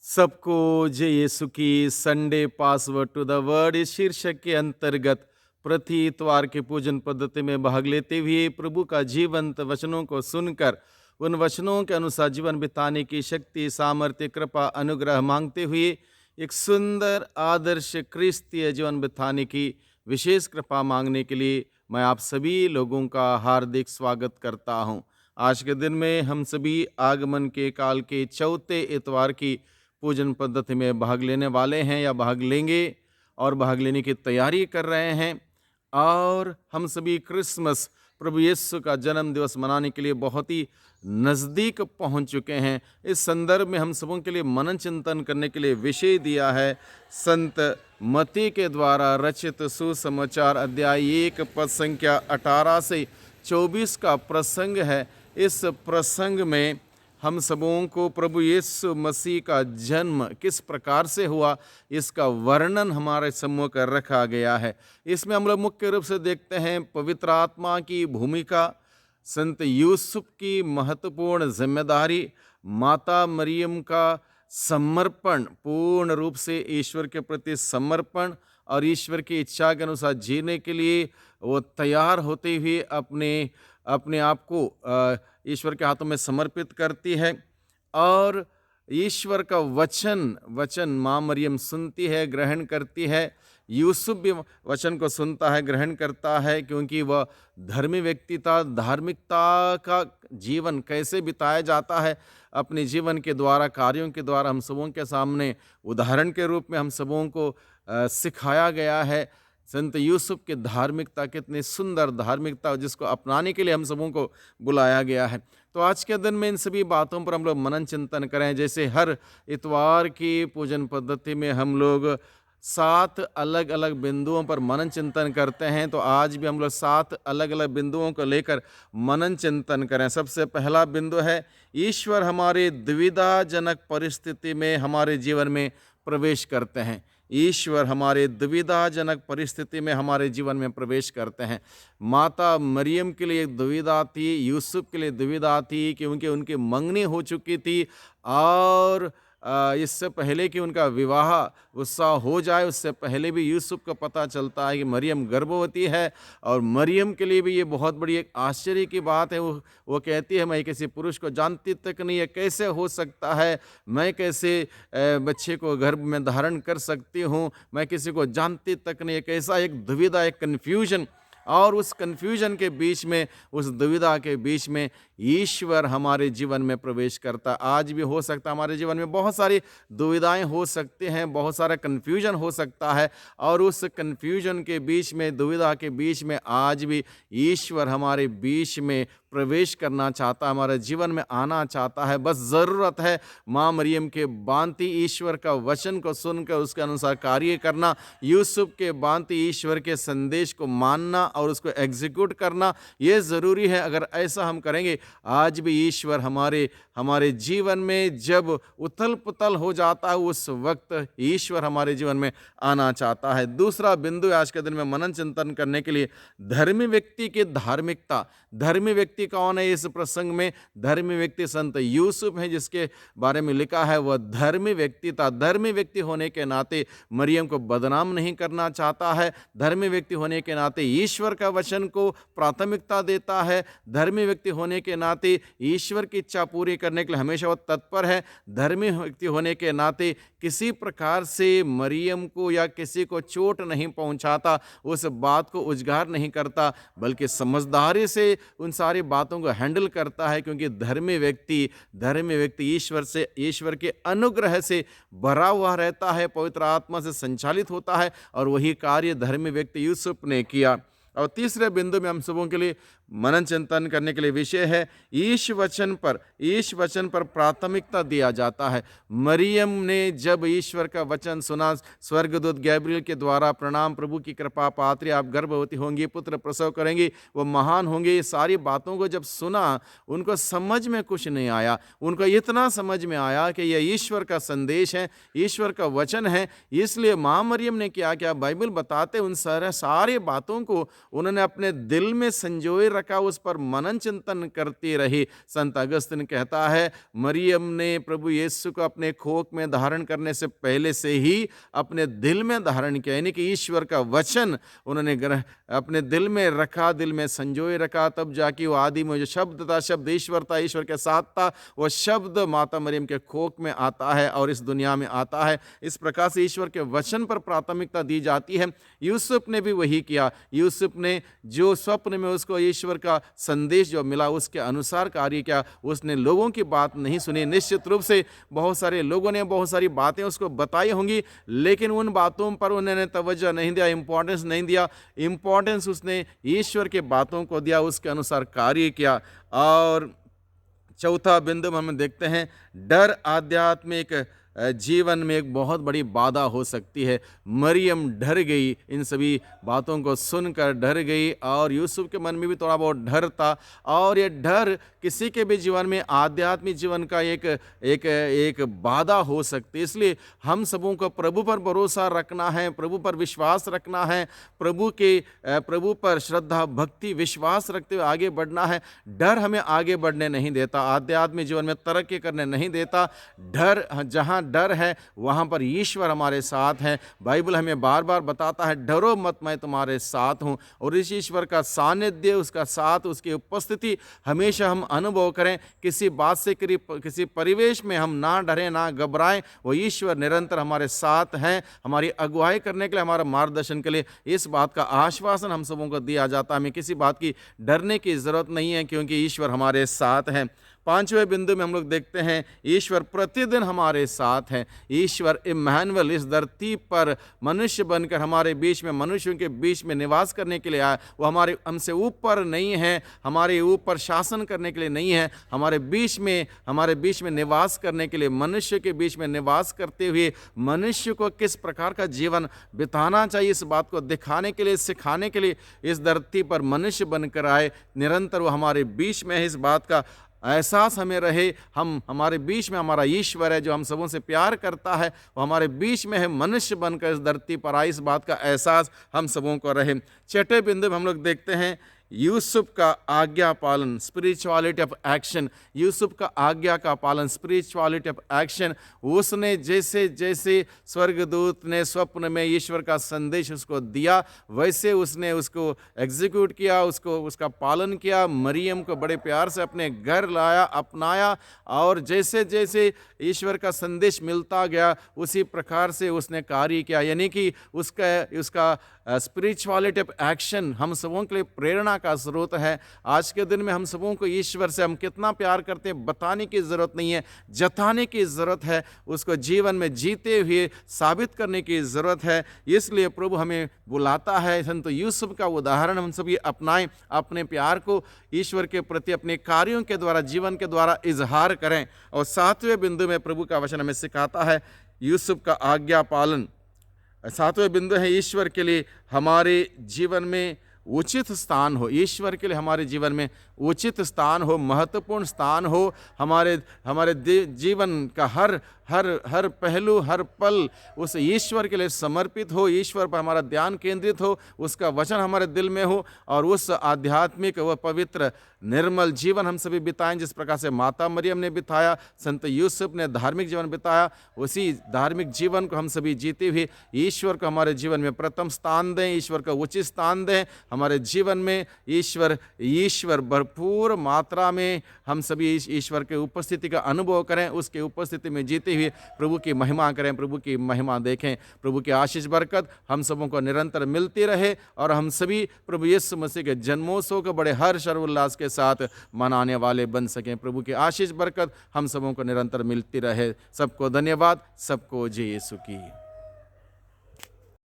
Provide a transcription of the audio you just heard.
सबको जय यीशु की Sunday password to the word इस शीर्षक के अंतर्गत प्रति इतवार के पूजन पद्धति में भाग लेते हुए प्रभु का जीवंत वचनों को सुनकर उन वचनों के अनुसार जीवन बिताने की शक्ति, सामर्थ्य, कृपा, अनुग्रह मांगते हुए एक सुंदर आदर्श क्रिस्तीय जीवन बिताने की विशेष कृपा मांगने के लिए मैं आप सभी लोगों का हार्दिक स्वागत करता हूं। आज के दिन में हम सभी आगमन के काल के चौथे इतवार की पूजन पद्धति में भाग लेने वाले हैं या भाग लेंगे और भाग लेने की तैयारी कर रहे हैं। और हम सभी क्रिसमस प्रभु यीशु का जन्म दिवस मनाने के लिए बहुत ही नज़दीक पहुंच चुके हैं। इस संदर्भ में हम सबों के लिए मनन चिंतन करने के लिए विषय दिया है संत मत्ती के द्वारा रचित सुसमाचार अध्याय 1 पद संख्या 18 से 24 का प्रसंग है। इस प्रसंग में हम सबों को प्रभु यीशु मसीह का जन्म किस प्रकार से हुआ इसका वर्णन हमारे सम्मुख रखा गया है। इसमें हम लोग मुख्य रूप से देखते हैं पवित्र आत्मा की भूमिका, संत यूसुफ की महत्वपूर्ण जिम्मेदारी, माता मरियम का समर्पण, पूर्ण रूप ईश्वर के प्रति समर्पण और ईश्वर की इच्छा के अनुसार जीने के लिए वो तैयार होते हुए अपने आप को ईश्वर के हाथों में समर्पित करती है। और ईश्वर का वचन माँ मरियम सुनती है, ग्रहण करती है। यूसुफ भी वचन को सुनता है, ग्रहण करता है, क्योंकि वह धर्मी व्यक्ति था। धार्मिकता का जीवन कैसे बिताया जाता है अपने जीवन के द्वारा, कार्यों के द्वारा हम सबों के सामने उदाहरण के रूप में हम सबों को सिखाया गया है। संत यूसुफ की धार्मिकता, कितनी सुंदर धार्मिकता जिसको अपनाने के लिए हम सबों को बुलाया गया है। तो आज के दिन में इन सभी बातों पर हम लोग मनन चिंतन करें। जैसे हर इतवार की पूजन पद्धति में हम लोग 7 अलग अलग बिंदुओं पर मनन चिंतन करते हैं, तो आज भी हम लोग 7 अलग अलग बिंदुओं को लेकर मनन चिंतन करें। सबसे पहला बिंदु है ईश्वर हमारे दुविधाजनक परिस्थिति में हमारे जीवन में प्रवेश करते हैं। ईश्वर हमारे दुविधाजनक परिस्थिति में हमारे जीवन में प्रवेश करते हैं। माता मरियम के लिए दुविधा थी, यूसुफ के लिए दुविधा थी, क्योंकि उनकी मंगनी हो चुकी थी और इससे पहले कि उनका विवाह उत्साह हो जाए, उससे पहले भी यूसुफ को पता चलता है कि मरियम गर्भवती है। और मरियम के लिए भी ये बहुत बड़ी एक आश्चर्य की बात है। वो कहती है, मैं किसी पुरुष को जानती तक नहीं है, कैसे हो सकता है, मैं कैसे बच्चे को गर्भ में धारण कर सकती हूँ, मैं किसी को जानती तक नहीं है। कैसा एक दुविधा, एक कन्फ्यूजन। और उस कन्फ्यूजन के बीच में, उस दुविधा के बीच में ईश्वर हमारे जीवन में प्रवेश करता। आज भी हो सकता है हमारे जीवन में बहुत सारी दुविधाएं हो सकती हैं, बहुत सारा कन्फ्यूजन हो सकता है, और उस कन्फ्यूजन के बीच में, दुविधा के बीच में आज भी ईश्वर हमारे बीच में प्रवेश करना चाहता है, हमारे जीवन में आना चाहता है। बस ज़रूरत है माँ मरियम के भांति ईश्वर का वचन को सुनकर उसके अनुसार कार्य करना, यूसुफ के भांति ईश्वर के संदेश को मानना और उसको एग्जीक्यूट करना, ये ज़रूरी है। अगर ऐसा हम करेंगे, आज भी ईश्वर हमारे जीवन में जब उथल पुथल हो जाता है, उस वक्त ईश्वर हमारे जीवन में आना चाहता है। दूसरा बिंदु आज के दिन में मनन चिंतन करने के लिए धर्मी व्यक्ति की धार्मिकता। धर्मी व्यक्ति कौन है इस प्रसंग में? धर्मी व्यक्ति संत यूसुफ है, जिसके बारे में लिखा है वह धर्मी व्यक्ति था। धर्मी व्यक्ति होने के नाते मरियम को बदनाम नहीं करना चाहता है। धर्मी व्यक्ति होने के नाते ईश्वर का वचन को प्राथमिकता देता है। धर्मी व्यक्ति होने के नाते ईश्वर की इच्छा पूरी करने के लिए हमेशा वो तत्पर है। धर्मी व्यक्ति होने के नाते किसी प्रकार से मरियम को या किसी को चोट नहीं पहुंचाता, उस बात को उजागर नहीं करता, बल्कि समझदारी से उन सारी बातों को हैंडल करता है। क्योंकि धर्मी व्यक्ति ईश्वर के अनुग्रह से भरा हुआ रहता है, पवित्र आत्मा से संचालित होता है, और वही कार्य धर्मी व्यक्ति यूसुफ ने किया। और तीसरे बिंदु में हम सबों के लिए मनन चिंतन करने के लिए विषय है ईश वचन पर प्राथमिकता दिया जाता है। मरियम ने जब ईश्वर का वचन सुना, स्वर्गदूत गैब्रियल के द्वारा, प्रणाम प्रभु की कृपा पात्री, आप गर्भवती होंगी, पुत्र प्रसव करेंगी, वो महान होंगे, ये सारी बातों को जब सुना, उनको समझ में कुछ नहीं आया। उनको इतना समझ में आया कि यह ईश्वर का संदेश है, ईश्वर का वचन है। इसलिए माँ मरियम ने क्या बाइबल बताते उन सारी बातों को उन्होंने अपने दिल में संजोए रखा उस पर मनन चिंतन करती रही। संत अगस्तिन कहता है, मरियम ने प्रभु यीशु को अपने खोक में धारण करने से पहले से ही अपने दिल में धारण किया, यानी कि ईश्वर का वचन उन्होंने अपने दिल में रखा, दिल में संजोए रखा। तब जाके वो आदि में जो शब्द था, शब्द ईश्वर था, ईश्वर के साथ था, वो शब्द माता मरियम के खोक में आता है और इस दुनिया में आता है। इस प्रकार से ईश्वर के वचन पर प्राथमिकता दी जाती है। यूसुफ ने भी वही किया। यूसुफ ने जो स्वप्न में उसको ईश्वर का संदेश जो मिला उसके अनुसार कार्य किया। उसने लोगों की बात नहीं सुनी। निश्चित रूप से बहुत सारे लोगों ने बहुत सारी बातें उसको बताई होंगी, लेकिन उन बातों पर उन्होंने तवज्जो नहीं दिया, इंपॉर्टेंस नहीं दिया। इंपॉर्टेंस उसने ईश्वर के बातों को दिया, उसके अनुसार कार्य किया। और चौथा बिंदु हम देखते हैं, डर आध्यात्मिक जीवन में एक बहुत बड़ी बाधा हो सकती है। मरियम डर गई, इन सभी बातों को सुनकर डर गई, और यूसुफ के मन में भी थोड़ा बहुत डर था। और ये डर किसी के भी जीवन में आध्यात्मिक जीवन का एक बाधा हो सकती है। इसलिए हम सबों को प्रभु पर भरोसा रखना है, प्रभु पर विश्वास रखना है, प्रभु पर श्रद्धा भक्ति विश्वास रखते हुए आगे बढ़ना है। डर हमें आगे बढ़ने नहीं देता, आध्यात्मिक जीवन में तरक्की करने नहीं देता। डर, जहाँ डर है वहाँ पर ईश्वर हमारे साथ हैं। बाइबल हमें बार बार बताता है, डरो मत, मैं तुम्हारे साथ हूँ। और इस ईश्वर का सानिध्य, उसका साथ, उसकी उपस्थिति हमेशा हम अनुभव करें। किसी बात से, किसी परिवेश में हम ना डरें, ना घबराएं। वो ईश्वर निरंतर हमारे साथ हैं, हमारी अगुवाई करने के लिए, हमारा मार्गदर्शन के लिए। इस बात का आश्वासन हम सबों को दिया जाता है। हमें किसी बात की डरने की ज़रूरत नहीं है, क्योंकि ईश्वर हमारे साथ हैं। पांचवें बिंदु में हम लोग देखते हैं, ईश्वर प्रतिदिन हमारे साथ हैं। ईश्वर इम्मानुएल इस धरती पर मनुष्य बनकर हमारे बीच में, मनुष्यों के बीच में निवास करने के लिए आया। वो हमसे ऊपर नहीं है, हमारे ऊपर शासन करने के लिए नहीं है, हमारे बीच में निवास करने के लिए, मनुष्य के बीच में निवास करते हुए मनुष्य को किस प्रकार का जीवन बिताना चाहिए, इस बात को दिखाने के लिए, सिखाने के लिए इस धरती पर मनुष्य बनकर आए। निरंतर वो हमारे बीच में है, इस बात का एहसास हमें रहे। हमारे बीच में हमारा ईश्वर है जो हम सबों से प्यार करता है, वो हमारे बीच में है, मनुष्य बनकर इस धरती पर आए, इस बात का एहसास हम सबों को रहे। छठे बिंदु में हम लोग देखते हैं, यूसुफ का आज्ञा पालन, स्पिरिचुअलिटी ऑफ एक्शन। यूसुफ का आज्ञा का पालन, स्पिरिचुअलिटी ऑफ एक्शन। उसने जैसे जैसे स्वर्गदूत ने स्वप्न में ईश्वर का संदेश उसको दिया, वैसे उसने उसको एग्जीक्यूट किया, उसका पालन किया। मरियम को बड़े प्यार से अपने घर लाया, अपनाया, और जैसे जैसे ईश्वर का संदेश मिलता गया उसी प्रकार से उसने कार्य किया। यानी कि उसका स्पिरिचुअलिटी ऑफ एक्शन हम सबों के लिए प्रेरणा का स्रोत है। आज के दिन में हम सबों को ईश्वर से हम कितना प्यार करते हैं बताने की ज़रूरत नहीं है, जताने की ज़रूरत है। उसको जीवन में जीते हुए साबित करने की ज़रूरत है। इसलिए प्रभु हमें बुलाता है, संत यूसुफ का उदाहरण हम सभी अपनाएं, अपने प्यार को ईश्वर के प्रति अपने कार्यों के द्वारा, जीवन के द्वारा इजहार करें। और सातवें बिंदु में प्रभु का वचन हमें सिखाता है, यूसुफ का आज्ञा पालन। सातवें बिंदु है, ईश्वर के लिए हमारे जीवन में उचित स्थान हो। ईश्वर के लिए हमारे जीवन में उचित स्थान हो, महत्वपूर्ण स्थान हो। हमारे जीवन का हर पहलू, हर पल उस ईश्वर के लिए समर्पित हो, ईश्वर पर हमारा ध्यान केंद्रित हो, उसका वचन हमारे दिल में हो, और उस आध्यात्मिक व पवित्र निर्मल जीवन हम सभी बिताएं जिस प्रकार से माता मरियम ने बिताया, संत यूसुफ ने धार्मिक जीवन बिताया। उसी धार्मिक जीवन को हम सभी जीते हुए ईश्वर को हमारे जीवन में प्रथम स्थान दें, ईश्वर का उचित स्थान दें। हमारे जीवन में ईश्वर भरपूर मात्रा में हम सभी ईश्वर के उपस्थिति का अनुभव करें, उसके उपस्थिति में जीते हुए प्रभु की महिमा करें, प्रभु की महिमा देखें। प्रभु की आशीष बरकत हम सबों को निरंतर मिलती रहे, और हम सभी प्रभु यीशु मसीह के जन्मोत्सव को बड़े हर्ष और उल्लास के साथ मनाने वाले बन सकें। प्रभु की आशीष बरकत हम सबों को निरंतर मिलती रहे। सबको धन्यवाद, सबको जय यीशु की।